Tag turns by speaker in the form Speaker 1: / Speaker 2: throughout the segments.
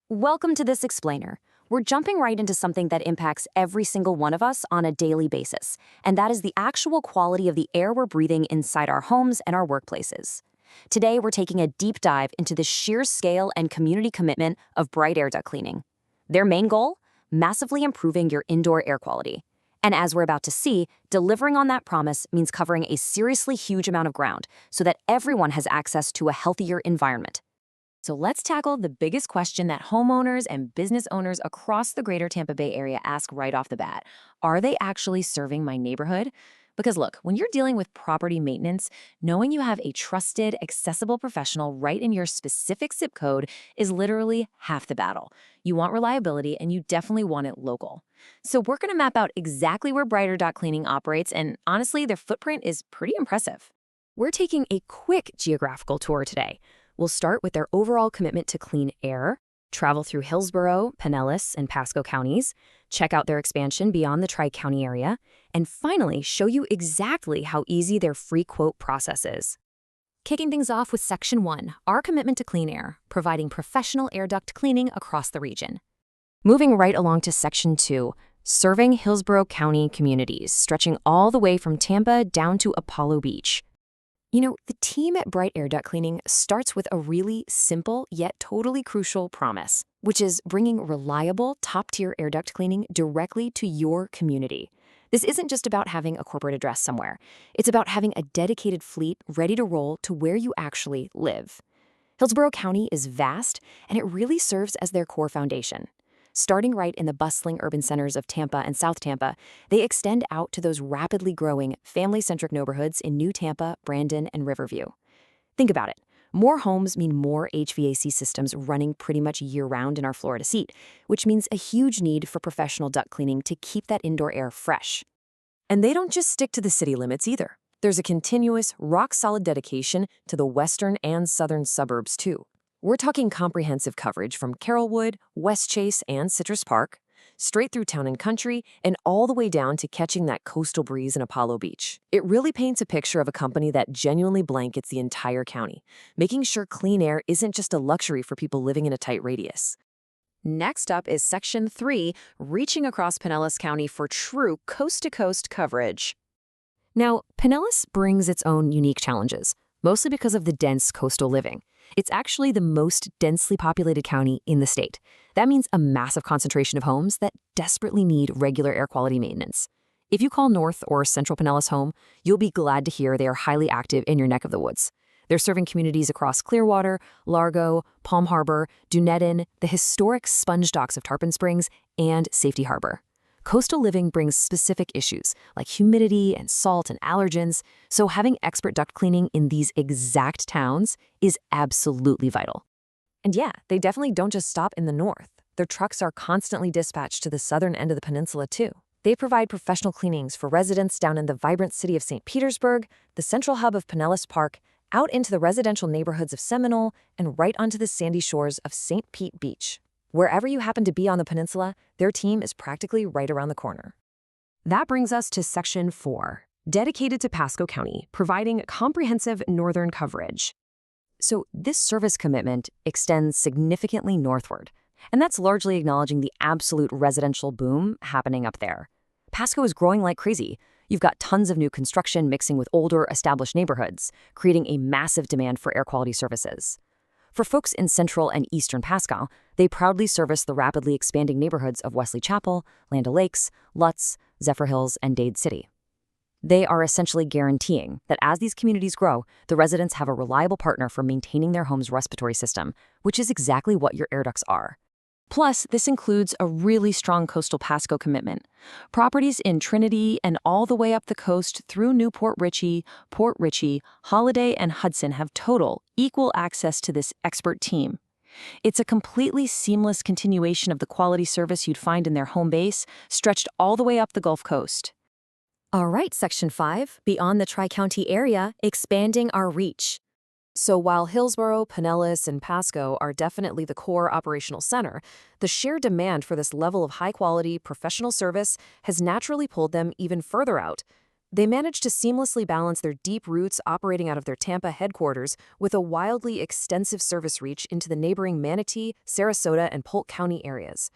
Speaker 1: Welcome to this explainer. We're jumping right into something that impacts every single one of us on a daily basis, and that is the actual quality of the air we're breathing inside our homes and our workplaces. Today, we're taking a deep dive into the sheer scale and community commitment of Bright Air Duct Cleaning. Their main goal? Massively improving your indoor air quality. And as we're about to see, delivering on that promise means covering a seriously huge amount of ground so that everyone has access to a healthier environment. So let's tackle the biggest question that homeowners and business owners across the greater Tampa Bay area ask right off the bat. Are they actually serving my neighborhood? Because look, when you're dealing with property maintenance, knowing you have a trusted, accessible professional right in your specific zip code is literally half the battle. You want reliability, and you definitely want it local. So we're going to map out exactly where Bright Air Duct Cleaning operates, and honestly, their footprint is pretty impressive. We're taking a quick geographical tour today. We'll start with their overall commitment to clean air, travel through Hillsborough, Pinellas, and Pasco counties, check out their expansion beyond the Tri-County area, and finally show you exactly how easy their free quote process is. Kicking things off with Section 1, our commitment to clean air, providing professional air duct cleaning across the region. Moving right along to Section 2, serving Hillsborough County communities, stretching all the way from Tampa down to Apollo Beach. You know, the team at Bright Air Duct Cleaning starts with a really simple yet totally crucial promise, which is bringing reliable, top-tier air duct cleaning directly to your community. This isn't just about having a corporate address somewhere. It's about having a dedicated fleet ready to roll to where you actually live. Hillsborough County is vast, and it really serves as their core foundation. Starting right in the bustling urban centers of Tampa and South Tampa, they extend out to those rapidly growing, family-centric neighborhoods in New Tampa, Bradenton, and Riverview. Think about it. More homes mean more HVAC systems running pretty much year-round in our Florida seat, which means a huge need for professional duct cleaning to keep that indoor air fresh. And they don't just stick to the city limits either. There's a continuous, rock-solid dedication to the western and southern suburbs, too. We're talking comprehensive coverage from Carrollwood, Westchase, and Citrus Park, straight through town and country, and all the way down to catching that coastal breeze in Apollo Beach. It really paints a picture of a company that genuinely blankets the entire county, making sure clean air isn't just a luxury for people living in a tight radius. Next up is Section 3, reaching across Pinellas County for true coast-to-coast coverage. Now, Pinellas brings its own unique challenges, mostly because of the dense coastal living. It's actually the most densely populated county in the state. That means a massive concentration of homes that desperately need regular air quality maintenance. If you call North or Central Pinellas home, you'll be glad to hear they are highly active in your neck of the woods. They're serving communities across Clearwater, Largo, Palm Harbor, Dunedin, the historic sponge docks of Tarpon Springs, and Safety Harbor. Coastal living brings specific issues like humidity and salt and allergens, so having expert duct cleaning in these exact towns is absolutely vital. And yeah, they definitely don't just stop in the north. Their trucks are constantly dispatched to the southern end of the peninsula too. They provide professional cleanings for residents down in the vibrant city of St. Petersburg, the central hub of Pinellas Park, out into the residential neighborhoods of Seminole, and right onto the sandy shores of St. Pete Beach. Wherever you happen to be on the peninsula, their team is practically right around the corner. That brings us to Section 4, dedicated to Pasco County, providing comprehensive northern coverage. So this service commitment extends significantly northward, and that's largely acknowledging the absolute residential boom happening up there. Pasco is growing like crazy. You've got tons of new construction mixing with older, established neighborhoods, creating a massive demand for air quality services. For folks in central and eastern Pasco, they proudly service the rapidly expanding neighborhoods of Wesley Chapel, Land O'Lakes, Lutz, Zephyr Hills, and Dade City. They are essentially guaranteeing that as these communities grow, the residents have a reliable partner for maintaining their home's respiratory system, which is exactly what your air ducts are. Plus, this includes a really strong coastal Pasco commitment. Properties in Trinity and all the way up the coast through Newport Richey, Port Richey, Holiday, and Hudson have total, equal access to this expert team. It's a completely seamless continuation of the quality service you'd find in their home base, stretched all the way up the Gulf Coast. All right, Section 5, beyond the Tri-County area, expanding our reach. So while Hillsborough, Pinellas, and Pasco are definitely the core operational center, the sheer demand for this level of high-quality, professional service has naturally pulled them even further out.
Speaker 2: They manage to seamlessly balance their deep roots operating out of their Tampa headquarters with a wildly extensive service reach into the neighboring Manatee, Sarasota, and Polk County areas.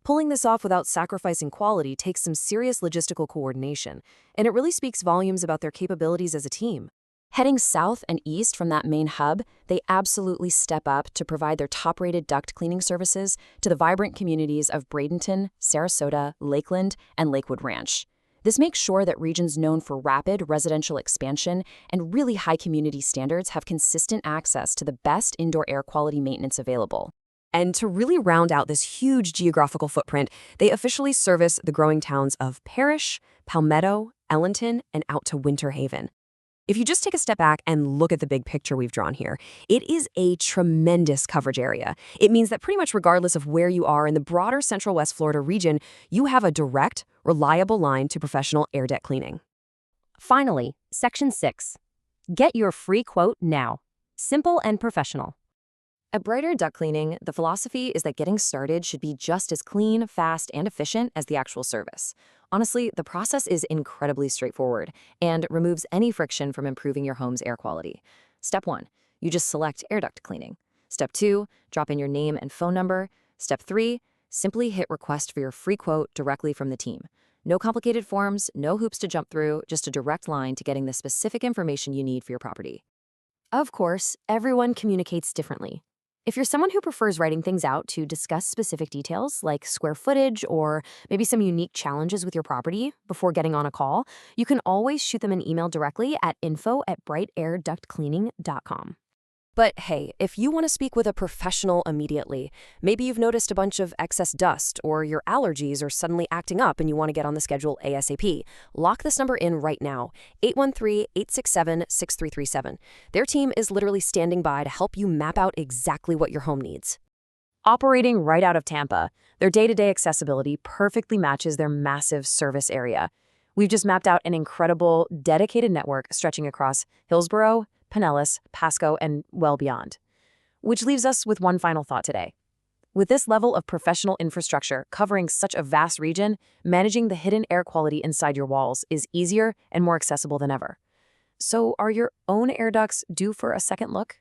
Speaker 2: Pulling this off without sacrificing quality takes some serious logistical coordination, and it really speaks volumes about their capabilities as a team.
Speaker 1: Heading south and east from that main hub, they absolutely step up to provide their top-rated duct cleaning services to the vibrant communities of Bradenton, Sarasota, Lakeland, and Lakewood Ranch. This makes sure that regions known for rapid residential expansion and really high community standards have consistent access to the best indoor air quality maintenance available.
Speaker 2: And to really round out this huge geographical footprint, they officially service the growing towns of Parrish, Palmetto, Ellenton, and out to Winter Haven. If you just take a step back and look at the big picture we've drawn here, it is a tremendous coverage area. It means that pretty much regardless of where you are in the broader Central West Florida region, you have a direct, reliable line to professional air duct cleaning.
Speaker 1: Finally, Section 6. Get your free quote now. Simple and professional. At Bright Air Duct Cleaning, the philosophy is that getting started should be just as clean, fast, and efficient as the actual service. Honestly, the process is incredibly straightforward and removes any friction from improving your home's air quality. Step 1, you just select air duct cleaning. Step 2, drop in your name and phone number. Step 3, simply hit request for your free quote directly from the team. No complicated forms, no hoops to jump through, just a direct line to getting the specific information you need for your property. Of course, everyone communicates differently. If you're someone who prefers writing things out to discuss specific details like square footage or maybe some unique challenges with your property before getting on a call, you can always shoot them an email directly at info@brightairductcleaning.com. But hey, if you want to speak with a professional immediately, maybe you've noticed a bunch of excess dust or your allergies are suddenly acting up and you want to get on the schedule ASAP, lock this number in right now, 813-867-6337. Their team is literally standing by to help you map out exactly what your home needs. Operating right out of Tampa, their day-to-day accessibility perfectly matches their massive service area. We've just mapped out an incredible, dedicated network stretching across Hillsborough, Pinellas, Pasco, and well beyond. Which leaves us with one final thought today. With this level of professional infrastructure covering such a vast region, managing the hidden air quality inside your walls is easier and more accessible than ever. So are your own air ducts due for a second look?